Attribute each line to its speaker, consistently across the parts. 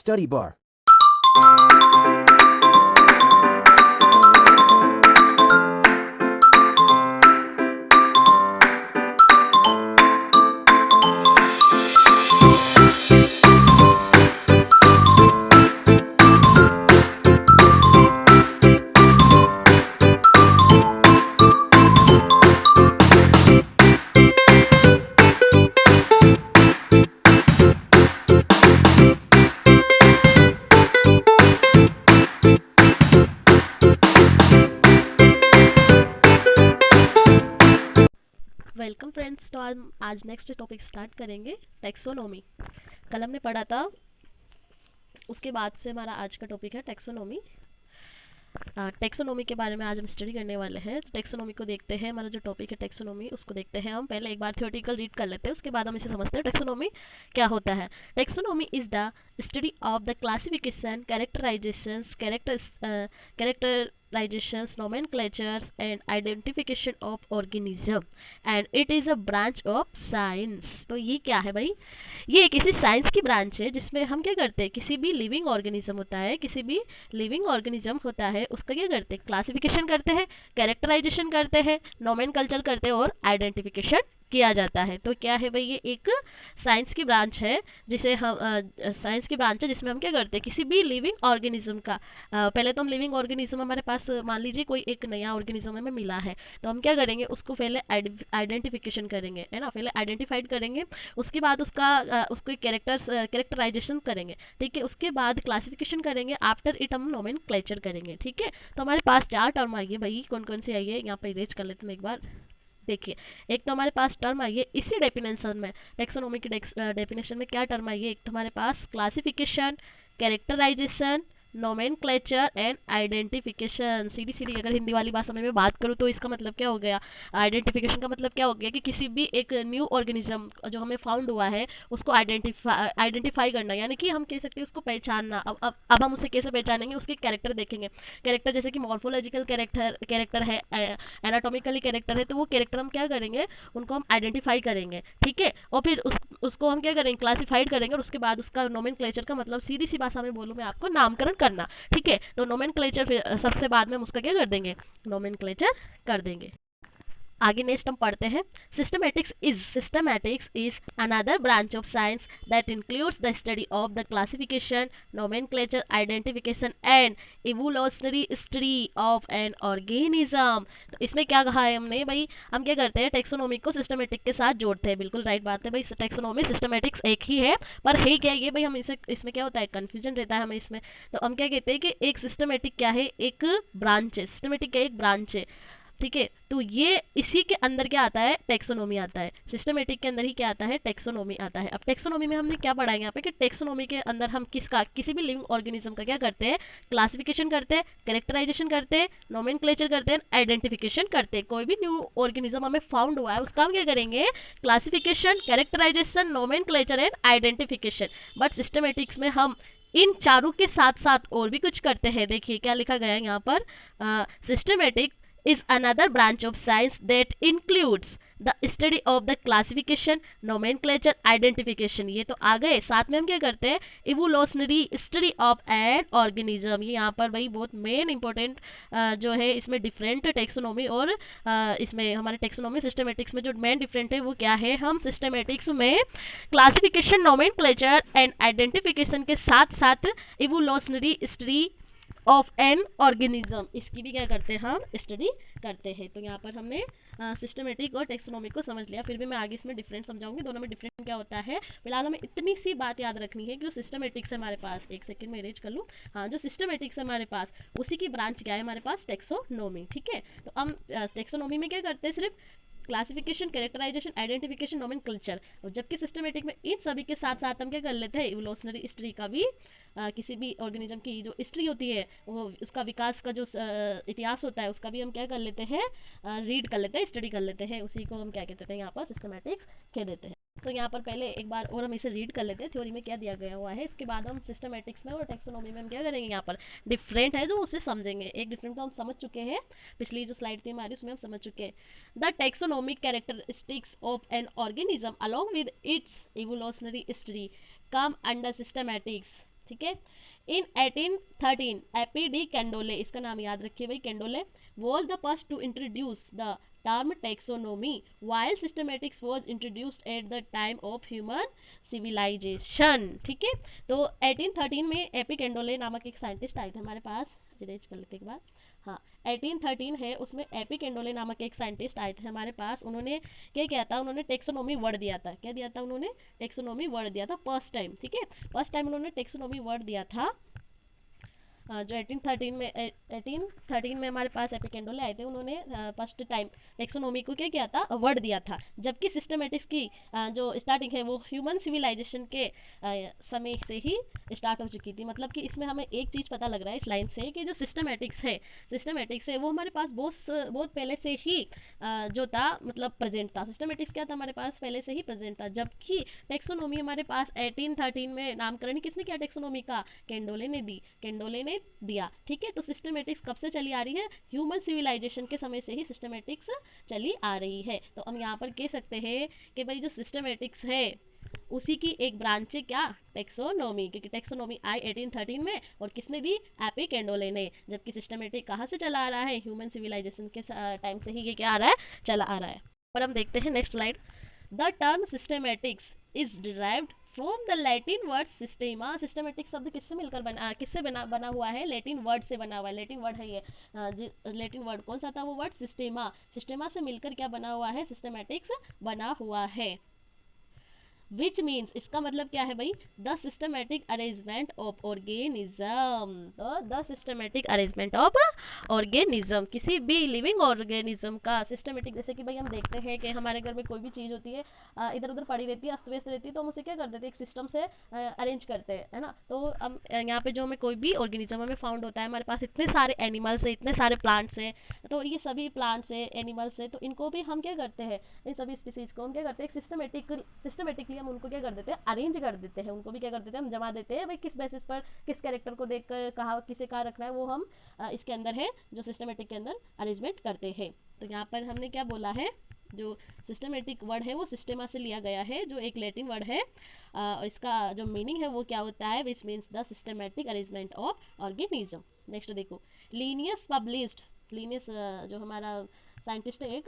Speaker 1: Study bar.
Speaker 2: Welcome friends. तो आज next topic start करेंगे, टेक्सोनोमी। कल हमने पढ़ा था, उसके बाद से हमारा आज का टॉपिक है टेक्सोनोमी। टेक्सोनोमी के बारे में आज हम स्टडी करने वाले हैं। तो टेक्सोनोमी को देखते हैं, हमारा जो टॉपिक है टेक्सोनोमी उसको देखते हैं। हम पहले एक बार थ्योरेटिकल रीड कर लेते हैं, उसके बाद हम इसे समझते हैं टेक्सोनोमी क्या होता है। Taxonomy is the study of the classification, characterisations, nomenclatures and identification of organism and it is a branch of science। तो ये क्या है भाई? ये एक ऐसी साइंस की ब्रांच है जिसमें हम क्या करते हैं, किसी भी लिविंग ऑर्गेनिज्म होता है, किसी भी लिविंग ऑर्गेनिज्म होता है उसका क्या करते हैं, क्लासिफिकेशन करते हैं, कैरेक्टराइजेशन करते हैं, नोमेनकल्चर करते हैं और आइडेंटिफिकेशन किया जाता है। तो क्या है भाई, ये एक साइंस की ब्रांच है जिसे हम साइंस की ब्रांच है जिसमें हम क्या करते हैं, किसी भी लिविंग ऑर्गेनिज्म का पहले तो हम लिविंग ऑर्गेनिज्म हमारे पास मान लीजिए कोई एक नया ऑर्गेनिज्म हमें मिला है, तो हम क्या करेंगे, उसको पहले आइडेंटिफिकेशन करेंगे, है ना, पहले आइडेंटिफाइड करेंगे, उसके बाद उसको कैरेक्टराइजेशन करेंगे, ठीक है, उसके बाद क्लासिफिकेशन करेंगे, आफ्टर इट हम नोमेनक्लेचर करेंगे, ठीक है। तो हमारे पास 4 टर्म आई है भाई, कौन कौन सी आई है यहाँ पे इरेज कर लेते हैं एक बार। देखिए, एक तो हमारे पास टर्म आई है इसी डेफिनेशन में, टेक्सोनोमी की डेफिनेशन में क्या टर्म आई है, एक तो हमारे पास classification, characterization, nomenclature and identification. सीधी सीधी अगर हिंदी वाली भाषा में मैं बात करूँ तो इसका मतलब क्या हो गया, आइडेंटिफिकेशन का मतलब क्या हो गया कि किसी भी एक न्यू ऑर्गेनिज्म जो हमें फाउंड हुआ है उसको आइडेंटिफाई करना, यानी कि हम कह सकते हैं उसको पहचानना। अब हम उसे कैसे पहचानेंगे, उसके कैरेक्टर देखेंगे। कैरेक्टर जैसे कि मॉर्फोलॉजिकल कैरेक्टर है, एनाटॉमिकली कैरेक्टर है, तो वो कैरेक्टर हम क्या करेंगे, उनको हम आइडेंटिफाई करेंगे, ठीक है, और फिर उसको हम क्या करेंगे, क्लासिफाइड करेंगे, और उसके बाद उसका नोमेनक्लेचर का मतलब सीधी सी भाषा में बोलूँ मैं आपको, नामकरण करना, ठीक है। तो नोमेनक्लेचर फिर सबसे बाद में हम उसका क्या कर देंगे, नोमेनक्लेचर कर देंगे। आगे नेक्स्ट हम पढ़ते हैं, systematics is another branch of science that includes the study of the classification, nomenclature, identification and evolutionary study of an organism. तो इसमें क्या कहा है हमने भाई, हम क्या करते हैं, टेक्सोनोमी को सिस्टमेटिक के साथ जोड़ते हैं। बिल्कुल राइट बात है भाई, टेक्सोनोमी सिस्टमेटिक्स एक ही है, पर है क्या ये भाई, हम इसे इसमें क्या होता है, कन्फ्यूजन रहता है हमें इसमें। तो हम क्या कहते हैं कि एक सिस्टमेटिक क्या है, एक ब्रांच है, सिस्टमेटिक क्या एक ब्रांच है, ठीक है। तो ये इसी के अंदर क्या आता है, टेक्सोनोमी आता है, सिस्टमेटिक के अंदर ही क्या आता है, टेक्सोनोमी आता है। अब टेक्सोनोमी में हमने क्या पढ़ा है यहाँ पे कि टेक्सोनोमी के अंदर हम किसी भी लिविंग ऑर्गेनिज्म का क्या करते हैं, क्लासिफिकेशन करते हैं, कैरेक्टराइजेशन करते हैं, नोमेनक्लेचर करते हैं, आइडेंटिफिकेशन करते हैं। कोई भी न्यू ऑर्गेनिज्म हमें फाउंड हुआ है उसका हम क्या करेंगे, classification, characterization, nomenclature and identification. But systematics में हम इन चारों के साथ साथ और भी कुछ करते हैं। देखिए क्या लिखा गया है यहाँ पर, systematic is another branch of science that includes the study of the classification, nomenclature, identification। ये तो आ गए, साथ में हम क्या करते हैं, evolutionary study of an organism। ये यहाँ पर भाई बहुत मेन इंपॉर्टेंट जो है, इसमें डिफरेंट टेक्सोनोमी और इसमें हमारे टेक्सोनोमी सिस्टमेटिक्स में जो मेन डिफरेंट है वो क्या है, हम सिस्टमेटिक्स में क्लासिफिकेशन, नोमेनक्लेचर एंड आइडेंटिफिकेशन के साथ साथ evolutionary study of an organism, इसकी भी क्या करते हैं, हम स्टडी करते हैं। तो यहाँ पर हमने सिस्टमेटिक और टेक्सोनोमिक को समझ लिया, फिर भी मैं आगे इसमें डिफरेंट समझाऊंगी, दोनों में डिफरेंट क्या होता है। फिलहाल हमें इतनी सी बात याद रखनी है कि जो सिस्टमेटिक्स है हमारे पास, एक सेकंड में अरेंज कर लूँ, हाँ, जो सिस्टमेटिक्स है हमारे पास उसी की ब्रांच क्या है हमारे पास, टेक्सोनोमी, ठीक है। तो हम टेक्सोनोमी में क्या करते हैं, सिर्फ क्लासिफिकेशन, कैरेक्टराइजेशन, आइडेंटिफिकेशन, नोमेनक्लेचर, और जबकि सिस्टमेटिक में इन सभी के साथ साथ हम क्या कर लेते हैं, इवोल्यूशनरी हिस्ट्री का भी, किसी भी ऑर्गेनिज्म की जो हिस्ट्री होती है, वो उसका विकास का जो इतिहास होता है उसका भी हम क्या कर लेते हैं, रीड कर लेते हैं, स्टडी कर लेते हैं, उसी को हम क्या कहते हैं यहाँ पर सिस्टमेटिक्स कह देते हैं। तो यहाँ पर पहले एक बार और हम इसे रीड कर लेते हैं, थ्योरी में क्या दिया गया हुआ है, इसके बाद हम सिस्टमेटिक्स में और टेक्सोनोमी में हम क्या करेंगे, यहाँ पर डिफरेंट है जो उससे समझेंगे। एक डिफरेंट तो हम समझ चुके हैं, पिछली जो स्लाइड थी हमारी उसमें हम समझ चुके हैं। The taxonomic characteristics of an organism along with its evolutionary history come under systematics। ठीक है। इन 1813 एपी डी कैंडोले, इसका नाम याद रखिए भाई, कैंडोले was the first to introduce the term taxonomy while systematics was introduced at the time of human civilization। ठीक है, तो 1813 में एपी कैंडोले नामक एक साइंटिस्ट आए थे हमारे पास, इरेज कर लेते एक बार। हाँ, 1813 है, उसमें एपी कैंडोले नामक एक साइंटिस्ट आए थे हमारे पास। उन्होंने क्या किया था, उन्होंने टेक्सोनोमी वर्ड दिया था। क्या दिया था उन्होंने? टेक्सोनोमी वर्ड दिया था फर्स्ट टाइम। ठीक है, फर्स्ट टाइम उन्होंने टेक्सोनोमी वर्ड दिया था। जो 1813 में हमारे पास एपी कैंडोले आए थे, उन्होंने फर्स्ट टाइम टेक्सोनोमी को क्या किया था, वर्ड दिया था। जबकि सिस्टमेटिक्स की जो स्टार्टिंग है वो ह्यूमन सिविलाइजेशन के समय से ही स्टार्ट हो चुकी थी। मतलब कि इसमें हमें एक चीज़ पता लग रहा है इस लाइन से कि जो सिस्टमेटिक्स है वो हमारे पास बहुत पहले से ही जो था, मतलब प्रेजेंट था। सिस्टमेटिक्स क्या था, हमारे पास पहले से ही प्रेजेंट था। जबकि टेक्सोनोमी हमारे पास 1813 में नामकरण किसने किया टेक्सोनोमी का? कैंडोले ने दिया। ठीक है, तो सिस्टमेटिक्स कब से चली आ रही है? ह्यूमन सिविलाइजेशन के समय से ही सिस्टमेटिक्स चली आ रही है। तो हम यहाँ पर कह सकते हैं कि भाई जो सिस्टमेटिक्स है उसी की एक ब्रांच है क्या? टेक्सोनोमी। क्योंकि टेक्सोनोमी आई 1813 में, और किसने दी? एपी कैंडोले ने। जबकि सिस्टमेटिक कहाँ से चला आ रहा है? ह्यूमन सिविलाइजेशन के टाइम से ही ये क्या आ रहा है? चला आ रहा है। और हम देखते हैं next slide. The term systematics is derived from the Latin word systema. Systematic शब्द किससे बना हुआ है? लैटिन वर्ड से बना हुआ है। लैटिन वर्ड है ये। लैटिन वर्ड कौन सा था? वो वर्ड सिस्टेमा से मिलकर क्या बना हुआ है? सिस्टमेटिक्स बना हुआ है। विच मीन्स, इसका मतलब क्या है भाई? The systematic arrangement of organism. तो the systematic arrangement of organism, किसी भी लिविंग ऑर्गेनिज्म का सिस्टमेटिक। जैसे कि भाई हम देखते हैं कि हमारे घर में कोई भी चीज़ होती है, इधर उधर पड़ी रहती है, अस्त व्यस्त रहती है, तो हम उसे क्या कर देते हैं? एक सिस्टम से अरेंज करते हैं, है ना। तो हम यहाँ पे जो हमें कोई भी ऑर्गेनिज्म हमें फाउंड होता है, हमारे पास इतने सारे एनिमल्स है, इतने सारे प्लांट्स हैं, तो ये सभी प्लांट्स है, एनिमल्स है, तो इनको भी हम क्या करते हैं? इन सभी स्पीसीज को हम क्या करते हैं? सिस्टमेटिकली हम उनको क्या कर देते हैं? अरेंज कर देते हैं। उनको भी क्या कर देते हैं? हम जमा देते हैं। भाई किस बेसिस पर, किस कैरेक्टर को देखकर कहाँ किसे कहाँ रखना है, वो हम इसके अंदर है जो सिस्टमेटिक के अंदर अरेंजमेंट करते हैं। तो यहाँ पर हमने क्या बोला है? जो सिस्टमेटिक वर्ड है वो सिस्टेमा से लिया गया है, जो एक लैटिन वर्ड है। इसका जो मीनिंग है वो क्या होता है? Which means the systematic arrangement of organism. Next देखो, लीनियस जो हमारा साइंटिस्ट है एक,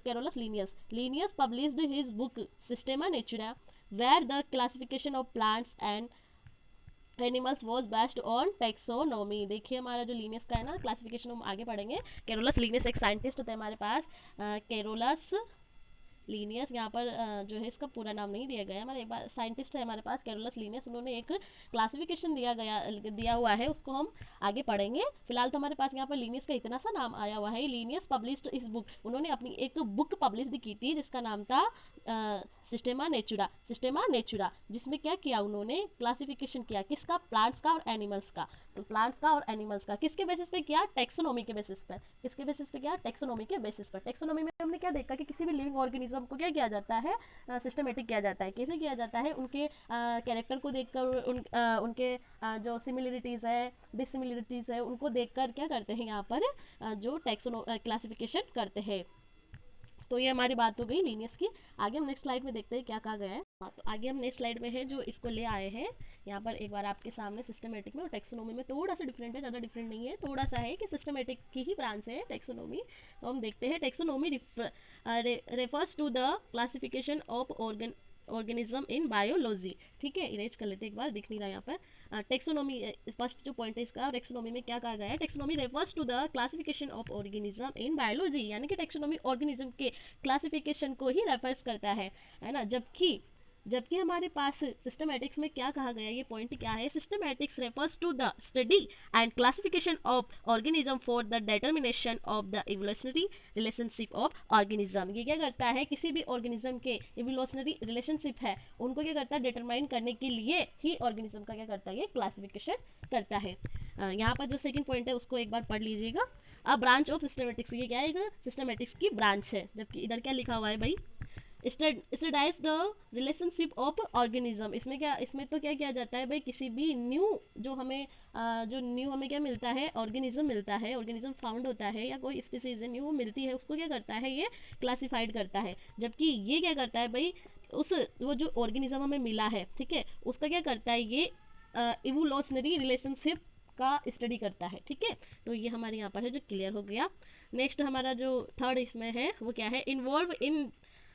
Speaker 2: Carolus Linnaeus published his book Systema Naturae, where the classification of plants and animals was based on taxonomy. देखिए हमारा जो लीनियस का है ना क्लासिफिकेशन, हम आगे पढ़ेंगे। कैरोलस लीनियस एक साइंटिस्ट होता है हमारे पास, कैरोलस लीनियस। यहाँ पर जो है इसका पूरा नाम नहीं दिया गया है, हमारे एक बार साइंटिस्ट है हमारे पास कैरोलस लीनियस। उन्होंने एक क्लासिफिकेशन दिया हुआ है, उसको हम आगे पढ़ेंगे। फिलहाल तो हमारे पास यहाँ पर लीनियस का इतना सा नाम आया हुआ है। लीनियस पब्लिश्ड इस बुक, उन्होंने अपनी एक बुक पब्लिश की थी जिसका नाम था सिस्टेमा नेचुरा, जिसमें क्या किया उन्होंने? क्लासिफिकेशन किया। किसका? प्लांट्स का और एनिमल्स का। तो प्लांट्स का और एनिमल्स का किसके बेसिस पे किया? टेक्सोनोमी के बेसिस पर। किसके बेसिस पे किया? टेक्सोनोमी के बेसिस पर। टेक्सोनोमी में हमने क्या देखा कि किसी भी लिविंग ऑर्गेनिज्म को क्या किया जाता है? सिस्टमेटिक किया जाता है। कैसे किया जाता है? उनके कैरेक्टर को देखकर, उनके जो सिमिलरिटीज़ है, डिससिमिलरिटीज़ है, उनको देखकर क्या करते हैं यहाँ पर जो क्लासिफिकेशन करते हैं। तो ये हमारी बात हो गई लीनियस की। आगे हम नेक्स्ट स्लाइड में देखते हैं क्या कहा गया है। हाँ, तो आगे हम नेक्स्ट स्लाइड में है जो इसको ले आए हैं यहाँ पर एक बार आपके सामने। सिस्टमेटिक में और टेक्सोनोमी में थोड़ा सा डिफरेंट है, ज़्यादा डिफरेंट नहीं है, थोड़ा सा है कि सिस्टमेटिक की ही ब्रांच है टेक्सोनोमी। तो हम देखते हैं taxonomy refers to the classification of organism in biology. ठीक है, इरेज कर लेते एक बार, दिख नहीं रहा यहाँ पर। टेक्सोनोमी फर्स्ट जो पॉइंट है इसका, टेक्सोनोमी में क्या कहा गया है? Taxonomy refers to the classification of organism in biology, यानी कि टेक्सोनोमी ऑर्गेनिज्म के क्लासिफिकेशन को ही रेफर्स करता है ना। जबकि हमारे पास सिस्टमेटिक्स में क्या कहा गया? ये पॉइंट क्या है? Systematics refers to the study and classification of organism for the determination of the evolutionary relationship of organism. ये क्या करता है? किसी भी ऑर्गेनिज्म के इवोल्यूशनरी रिलेशनशिप है उनको क्या करता है? डिटरमाइन करने के लिए ही ऑर्गेनिज्म का क्या करता है? ये क्लासिफिकेशन करता है। यहाँ पर जो सेकंड पॉइंट है उसको एक बार पढ़ लीजिएगा। अब ब्रांच ऑफ सिस्टमेटिक्स, ये क्या है? सिस्टमेटिक्स की ब्रांच है। जबकि इधर क्या लिखा हुआ है भाई? Studies the relationship of organism. इसमें तो क्या किया जाता है भाई? किसी भी न्यू जो हमें क्या मिलता है? ऑर्गेनिज्म मिलता है, ऑर्गेनिज्म फाउंड होता है या कोई स्पीसीज है न्यू मिलती है, उसको क्या करता है? ये क्लासिफाइड करता है। जबकि ये क्या करता है भाई? वो जो ऑर्गेनिज्म हमें मिला है, ठीक है, उसका क्या करता है? ये इवोल्यूशनरी रिलेशनशिप का स्टडी करता है। ठीक है, तो ये हमारे यहाँ पर है जो क्लियर हो गया। नेक्स्ट हमारा जो थर्ड इसमें है वो क्या है, involve in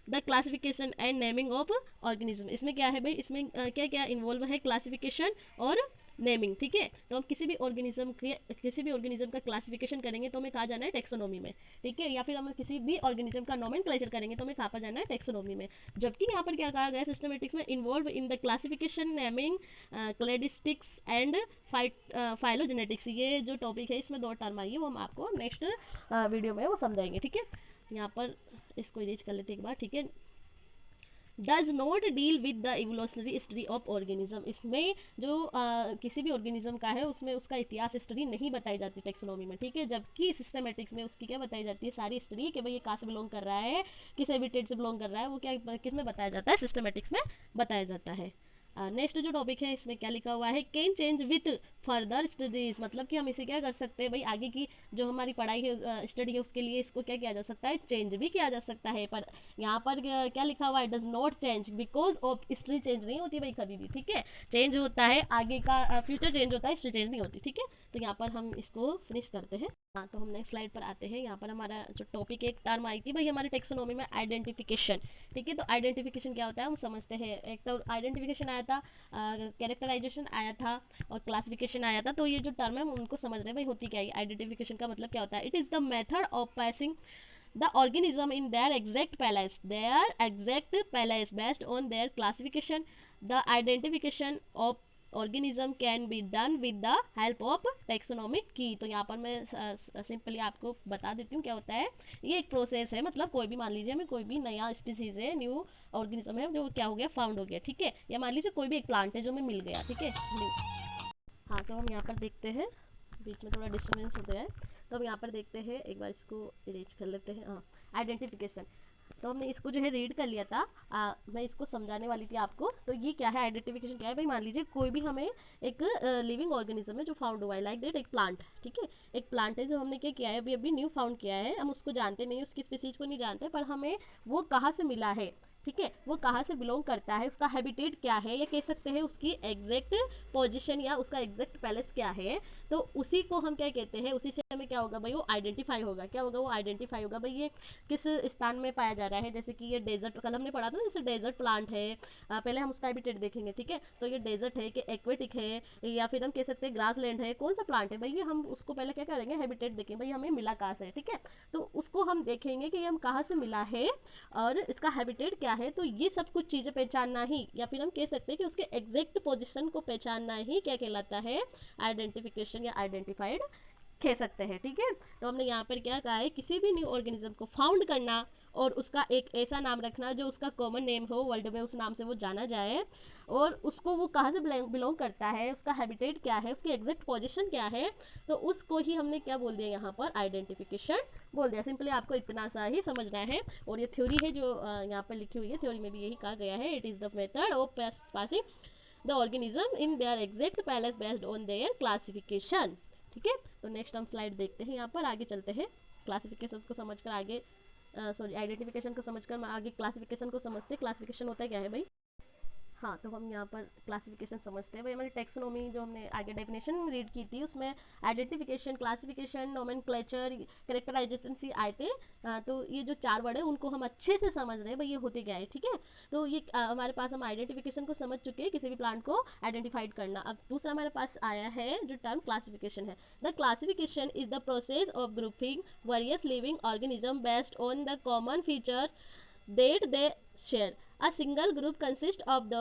Speaker 2: the classification and naming of organism. इसमें क्या है भाई, इसमें क्या क्या इन्वॉल्व है, क्लासिफिकेशन और नेमिंग। ठीक है, तो हम किसी भी ऑर्गेनिज्म का क्लासिफिकेशन करेंगे तो हमें कहा जाना है टेक्सोनोमी में। ठीक है, या फिर हम किसी भी ऑर्गेनिज्म का नोमेनक्लेचर करेंगे तो हमें कहाँ पर जाना है, टेक्सोनोमी में। जबकि यहाँ पर क्या कहा गया सिस्टमेटिक्स में, involve in the classification, naming, cladistics and phylogenetics. ये जो टॉपिक है इसमें 2 टर्म आई है, वो हम आपको नेक्स्ट वीडियो में वो समझाएंगे। ठीक है, यहाँ पर इसको इरेज कर लेते एक बार। ठीक है, does not deal with the evolutionary history of organism. इसमें जो किसी भी ऑर्गेनिज्म का है उसमें उसका इतिहास हिस्ट्री नहीं बताई जाती टेक्सोनॉमी में। ठीक है, जबकि सिस्टमेटिक्स में उसकी क्या बताई जाती है, सारी हिस्ट्री कि भाई ये कहाँ से बिलोंग कर रहा है, किस हैबिटेट से बिलोंग कर रहा है, वो क्या किस में बताया जाता है, सिस्टमेटिक्स में बताया जाता है। नेक्स्ट जो टॉपिक है इसमें क्या लिखा हुआ है, can change with further studies. मतलब कि हम इसे क्या कर सकते हैं भाई, आगे की जो हमारी पढ़ाई है, स्टडी है, उसके लिए इसको क्या किया जा सकता है, चेंज भी किया जा सकता है। पर यहाँ पर क्या लिखा हुआ है, does not change because of, history change नहीं होती भाई कभी भी। ठीक है, चेंज होता है आगे का, फ्यूचर चेंज होता है, हिस्ट्री चेंज नहीं होती। ठीक है, तो यहाँ पर हम इसको फिनिश करते हैं। हाँ, तो हम नेक्स्ट स्लाइड पर आते हैं। यहाँ पर हमारा जो टॉपिक एक टर्म आई थी भाई हमारे टेक्सोनॉमी में, आइडेंटिफिकेशन। ठीक है, तो आइडेंटिफिकेशन क्या होता है हम समझते हैं। एक तो आइडेंटिफिकेशन आया था, कैरेक्टराइजेशन आया था और क्लासिफिकेशन आया था। तो ये जो टर्म है हम उनको समझ रहे हैं भाई होती क्या है। आइडेंटिफिकेशन का मतलब क्या होता है, it is the method of passing the organism in their exact place based on their classification. The identification of organism can be done with the help of taxonomic key। तो यहाँ पर मैं सिंपली आपको बता देती हूँ क्या होता है। ये एक प्रोसेस है, मतलब कोई भी मान लीजिए हमें कोई भी नया स्पीसीज है, न्यू ऑर्गेनिज्म है जो क्या हो गया, फाउंड हो गया। ठीक है, या मान लीजिए कोई भी एक प्लांट है जो हमें मिल गया। ठीक है, न्यू। हाँ, तो हम यहाँ पर देखते हैं, बीच में थोड़ा डिस्टर्बेंस हो गया है, तो हम यहाँ पर देखते हैं, एक बार इसको इरेज कर लेते हैं। हाँ, आइडेंटिफिकेशन, तो हमने इसको जो है रीड कर लिया था। मैं इसको समझाने वाली थी आपको। तो ये क्या है, आइडेंटिफिकेशन क्या है भाई, मान लीजिए कोई भी हमें एक लिविंग ऑर्गेनिज्म है जो फाउंड हुआ है, लाइक दैट एक प्लांट। ठीक है, एक प्लांट है जो हमने क्या किया है, अभी अभी न्यू फाउंड किया है, हम उसको जानते नहीं, उसकी स्पीसीज को नहीं जानते, पर हमें वो कहाँ से मिला है, ठीक है, वो कहाँ से बिलोंग करता है, उसका हैबिटेट क्या है, या कह सकते हैं उसकी एग्जैक्ट पोजीशन या उसका एग्जैक्ट पैलेस क्या है। तो उसी को हम क्या कहते हैं, उसी से हमें क्या होगा भाई, वो आइडेंटिफाई होगा। क्या होगा, वो आइडेंटिफाई होगा भाई ये किस स्थान में पाया जा रहा है। जैसे कि ये डेजर्ट, कल हमने पढ़ा था ना, जैसे डेजर्ट प्लांट है, पहले हम उसका हैबिटेट देखेंगे। ठीक है, तो ये डेजर्ट है कि एक्वेटिक है, या फिर हम कह सकते हैं ग्रास लैंड है, कौन सा प्लांट है भाई, ये हम उसको पहले क्या करेंगे, हैबिटेट देखेंगे भाई हमें मिला कहाँ से। ठीक है, तो उसको हम देखेंगे कि ये हम कहाँ से मिला है और इसका हैबिटेट क्या है। तो ये सब कुछ चीज़ें पहचानना ही, या फिर हम कह सकते हैं कि उसके एग्जैक्ट पोजीशन को पहचानना ही क्या कहलाता है, आइडेंटिफिकेशन या आइडेंटिफाइड कह सकते हैं। ठीक है, तो हमने यहाँ पर क्या कहा है, किसी भी न्यू ऑर्गेनिज्म को फाउंड करना और उसका एक ऐसा नाम रखना जो उसका कॉमन नेम हो, वर्ल्ड में उस नाम से वो जाना जाए, और उसको वो कहाँ से बिलोंग करता है, उसका हैबिटेट क्या है, उसकी एग्जैक्ट पोजीशन क्या है, तो उसको ही हमने क्या बोल दिया यहाँ पर, आइडेंटिफिकेशन बोल दिया। सिंपली आपको इतना सा ही समझना है। और ये थ्योरी है जो यहाँ पर लिखी हुई है, थ्योरी में भी यही कहा गया है, it is the method of passing the organism in their exact palace based on their classification. ठीक है, तो नेक्स्ट हम स्लाइड देखते हैं, यहाँ पर आगे चलते हैं। क्लासिफिकेशन को समझकर आगे, सॉरी, आइडेंटिफिकेशन को समझकर आगे क्लासिफिकेशन को समझते हैं। क्लासिफिकेशन होता है क्या है भाई। हाँ, तो हम यहाँ पर क्लासिफिकेशन समझते हैं भाई। हमारी टेक्सोनॉमी जो हमने आगे डेफिनेशन रीड की थी उसमें आइडेंटिफिकेशन, क्लासिफिकेशन, नोमेनक्लेचर, कैरेक्टराइजेशन से आए थे। तो ये जो 4 वर्ड है उनको हम अच्छे से समझ रहे हैं भाई, ये होते क्या है। ठीक है, तो ये हमारे पास हम आइडेंटिफिकेशन को समझ चुके हैं, किसी भी प्लांट को आइडेंटिफाइड करना। अब दूसरा हमारे पास आया है जो टर्म क्लासिफिकेशन है। The classification is the process of grouping various living organism based on the common features that they share. A single group consists of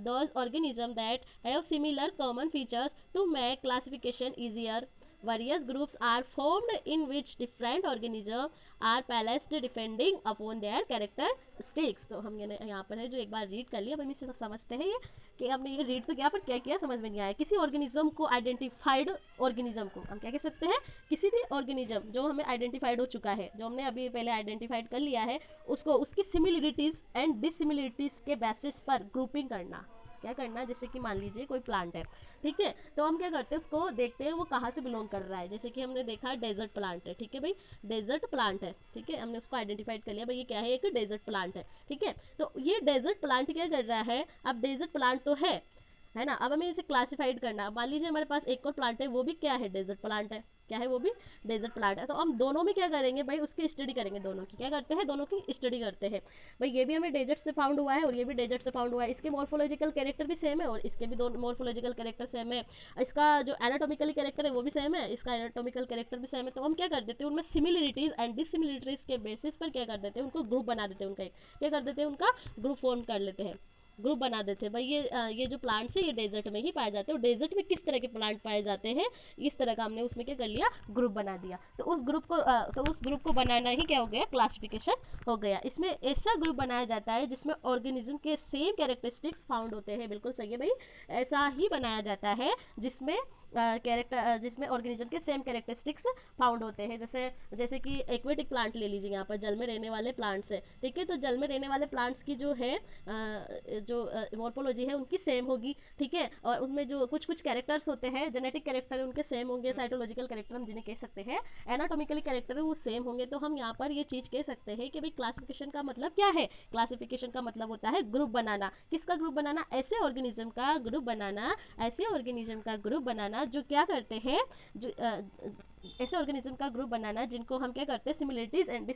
Speaker 2: those organisms that have similar common features. To make classification easier, various groups are formed in which different organisms are placed depending upon their characteristics. तो हम यहाँ पर है जो एक बार read कर लिया, अब हम इसे समझते हैं। ये कि हमने ये रीड तो किया पर क्या किया समझ में नहीं आया। किसी ऑर्गेनिज्म को, आइडेंटिफाइड ऑर्गेनिज्म को हम क्या कह सकते हैं, किसी भी ऑर्गेनिज्म जो हमें आइडेंटिफाइड हो चुका है, जो हमने अभी पहले आइडेंटिफाइड कर लिया है, उसको उसकी सिमिलरिटीज एंड डिससिमिलरिटीज के बेसिस पर ग्रुपिंग करना। क्या करना, जैसे कि मान लीजिए कोई प्लांट है, ठीक है, तो हम क्या करते हैं, उसको देखते हैं वो कहाँ से बिलोंग कर रहा है। जैसे कि हमने देखा डेजर्ट प्लांट है, ठीक है भाई, डेजर्ट प्लांट है, ठीक है, हमने उसको आइडेंटिफाइड कर लिया भाई ये क्या है, एक डेजर्ट प्लांट है। ठीक है, तो ये डेजर्ट प्लांट क्या कर रहा है, अब डेजर्ट प्लांट तो है है ना। अब हमें इसे क्लासिफाइड करना है। मान लीजिए हमारे पास एक और प्लांट है, वो भी क्या है, डेजर्ट प्लांट है। क्या है वो भी, डेजर्ट प्लांट है। तो हम दोनों में क्या करेंगे भाई, उसकी स्टडी करेंगे, दोनों की क्या करते हैं, दोनों की स्टडी करते हैं भाई। ये भी हमें डेजर्ट से फाउंड हुआ है और ये भी डेजर्ट से फाउंड हुआ है। इसके मॉर्फोलॉजिकल कैरेक्टर भी सेम है और इसके भी दोनों मॉर्फोलॉजिकल कैरेक्टर सेम है। इसका जो एनाटॉमिकली कैरेक्टर है वो भी सेम है, इसका एनाटॉमिकल कैरेक्टर भी सेम है। तो हम क्या कर देते हैं, उनमें सिमिलरिटीज एंड डिसिमिलरिटीज के बेसिस पर क्या कर देते हैं, उनको ग्रुप बना देते हैं, उनका क्या कर देते हैं, उनका ग्रुप फॉर्म कर लेते हैं, ग्रुप बना देते हैं भाई। ये जो प्लांट्स है ये डेजर्ट में ही पाए जाते हैं। और डेजर्ट में किस तरह के प्लांट पाए जाते हैं, इस तरह का हमने उसमें क्या कर लिया, ग्रुप बना दिया। तो उस ग्रुप को बनाना ही क्या हो गया, क्लासिफिकेशन हो गया। इसमें ऐसा ग्रुप बनाया जाता है जिसमें ऑर्गेनिज्म के सेम कैरेक्टरिस्टिक्स फाउंड होते हैं। बिल्कुल सही है भाई, ऐसा ही बनाया जाता है जिसमें जिसमें ऑर्गेनिज्म के सेम कैरेक्टरिस्टिक्स फाउंड होते हैं। जैसे जैसे कि एक्वेटिक प्लांट ले लीजिए, यहाँ पर जल में रहने वाले प्लांट्स है, ठीक है। तो जल में रहने वाले प्लांट्स की जो है जो मॉर्फोलॉजी है उनकी सेम होगी, ठीक है। और उसमें जो कुछ कुछ कैरेक्टर्स होते हैं, जेनेटिक कैरेक्टर उनके सेम होंगे, साइटोलॉजिकल कैरेक्टर हम जिन्हें कह सकते हैं, एनाटॉमिकली कैरेक्टर है वो सेम होंगे। तो हम यहाँ पर ये चीज़ कह सकते हैं कि भाई क्लासिफिकेशन का मतलब क्या है, क्लासिफिकेशन का मतलब होता है ग्रुप बनाना। किसका ग्रुप बनाना, ऐसे ऑर्गेनिज्म का ग्रुप बनाना, ऐसे ऑर्गेनिज्म का ग्रुप बनाना जो क्या करते हैं, जो ऐसे ऑर्गेनिज्म का ग्रुप बनाना जिनको हम क्या करते हैं, सिमिलरिटीज एंड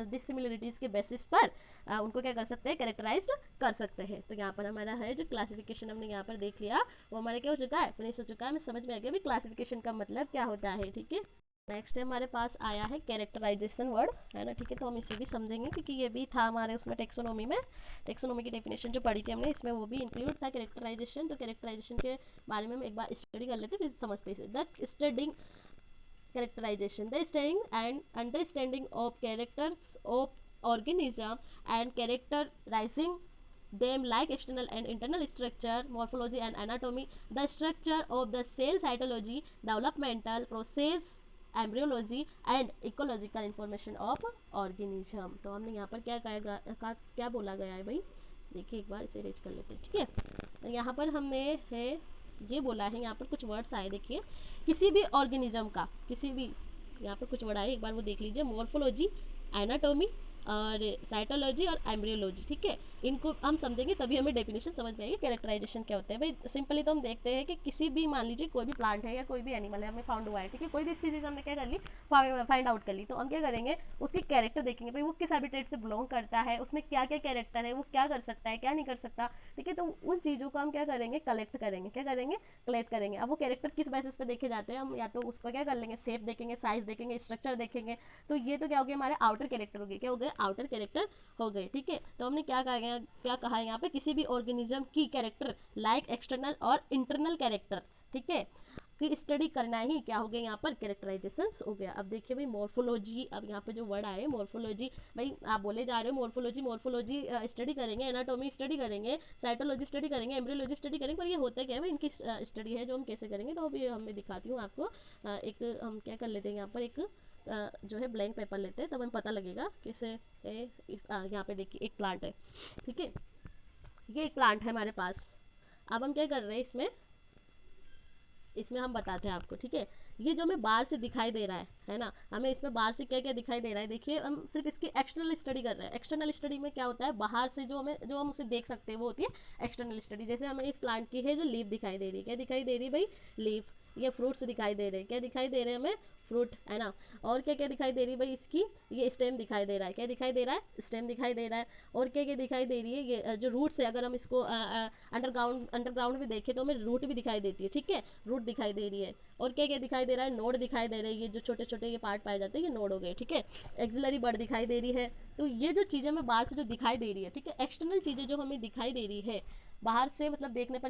Speaker 2: डिसिमिलरिटीज के बेसिस पर उनको क्या कर सकते हैं, कैरेक्टराइज कर सकते हैं। तो यहाँ पर हमारा है जो क्लासिफिकेशन हमने यहाँ पर देख लिया, वो हमारा क्या हो चुका है, फिनिश हो चुका है। हमें समझ में आ गया भी क्लासिफिकेशन का मतलब क्या होता है, ठीक है। नेक्स्ट है हमारे पास आया है कैरेक्टराइजेशन वर्ड, है ना, ठीक है। तो हम इसे भी समझेंगे क्योंकि ये भी था हमारे उसमें टेक्सोनोमी में, टेक्सोनोमी की डेफिनेशन जो पढ़ी थी हमने, इसमें वो भी इंक्लूड था कैरेक्टराइजेशन। तो कैरेक्टराइजेशन के बारे में हम एक बार स्टडी कर लेते हैं, फिर समझते हैं। The studying characterization, the studying and understanding of characters of organism and characterizing them like external and internal structure, morphology and anatomy, the structure of the cell cytology, developmental process, embryology and ecological information of organism. तो हमने यहाँ पर क्या बोला गया है भाई, देखिए एक बार इसे रेज कर लेते हैं, ठीक है। तो यहाँ पर हमने है ये बोला है, यहाँ पर कुछ वर्ड्स आए, देखिए किसी भी ऑर्गेनिज्म का, किसी भी, यहाँ पर कुछ वर्ड आए एक बार वो देख लीजिए, मॉर्फोलॉजी, एनाटॉमी और साइटोलॉजी और एम्ब्रियोलॉजी, ठीक है। इनको हम समझेंगे तभी हमें डेफिनेशन समझ में आएगी कैरेक्टराइजेशन क्या होता है भाई। सिंपली तो हम देखते हैं कि किसी भी, मान लीजिए कोई भी प्लांट है या कोई भी एनिमल है हमें फाउंड हुआ है, ठीक है, कोई भी स्पीसीज हमने क्या कर ली, फाइंड आउट कर ली। तो हम क्या करेंगे, उसके कैरेक्टर देखेंगे भाई, वो किस हैबिटेट से बिलोंग करता है, उसमें क्या क्या कैरेक्टर है, वो क्या कर सकता है, क्या नहीं कर सकता, ठीक है। तो उन चीज़ों को हम क्या करेंगे, कलेक्ट करेंगे, क्या करेंगे, कलेक्ट करेंगे। अब वो कैरेक्टर किस बेसिस पे देखे जाते हैं, हम या तो उसको क्या कर लेंगे, शेप देखेंगे, साइज देखेंगे, स्ट्रक्चर देखेंगे। तो ये तो क्या हो गया, हमारे आउटर कैरेक्टर हो गए, क्या हो गए, आउटर कैरेक्टर हो गए, ठीक है। तो हमने क्या कहा है यहाँ पे, किसी भी ऑर्गेनिज्म की कैरेक्टर लाइक एक्सटर्नल और इंटरनल कैरेक्टर, ठीक है, की स्टडी करना ही क्या हो गया, यहाँ पर कैरेक्टराइजेशन हो गया। अब देखिए भाई मॉर्फोलॉजी, अब यहाँ पे जो वर्ड आए मॉर्फोलॉजी, भाई आप बोले जा रहे हो मॉर्फोलॉजी, मॉर्फोलॉजी स्टडी करेंगे, एनाटॉमी स्टडी करेंगे, साइटोलॉजी स्टडी करेंगे, एम्ब्रियोलॉजी स्टडी करेंगे, पर ये होता क्या है भाई, इनकी स्टडी है जो हम कैसे करेंगे। तो अभी मैं दिखाती हूँ आपको, एक हम क्या कर लेते हैं, यहाँ पर एक जो है ब्लैंक पेपर लेते हैं, तब हमें पता लगेगा कैसे। यहाँ पे देखिए एक प्लांट है, ठीक है, ये एक प्लांट है हमारे पास। अब हम क्या कर रहे हैं, इसमें हम बताते हैं आपको, ठीक है। ये जो हमें बाहर से दिखाई दे रहा है ना, हमें इसमें बाहर से क्या क्या दिखाई दे रहा है, देखिए हम सिर्फ इसकी एक्सटर्नल स्टडी कर रहे हैं। एक्सटर्नल स्टडी में क्या होता है, बाहर से जो हम उसे देख सकते हैं वो होती है एक्सटर्नल स्टडी। जैसे हमें इस प्लांट की है जो लीफ दिखाई दे रही है, क्या दिखाई दे रही है भाई, लीफ। ये फ्रूट्स दिखाई दे रहे हैं, क्या दिखाई दे रहे हैं हमें, फ्रूट, है ना। और क्या क्या दिखाई दे रही है भाई, इसकी ये स्टेम दिखाई दे रहा है, क्या दिखाई दे रहा है, स्टेम दिखाई दे रहा है। और क्या क्या दिखाई दे रही है, ये जो रूट्स है, अगर हम इसको अंडरग्राउंड भी देखें तो हमें रूट भी दिखाई देती है, ठीक है, रूट दिखाई दे रही है। और क्या क्या दिखाई दे रहा है, नोड दिखाई दे रही है, ये जो छोटे छोटे ये पार्ट पाए जाते हैं ये नोड हो गए, ठीक है। एक्सिलरी बर्ड दिखाई दे रही है। तो ये जो चीज़ें हमें बाहर से जो दिखाई दे रही है, ठीक है, एक्सटर्नल चीज़ें जो हमें दिखाई दे रही है बाहर से, मतलब देखने पर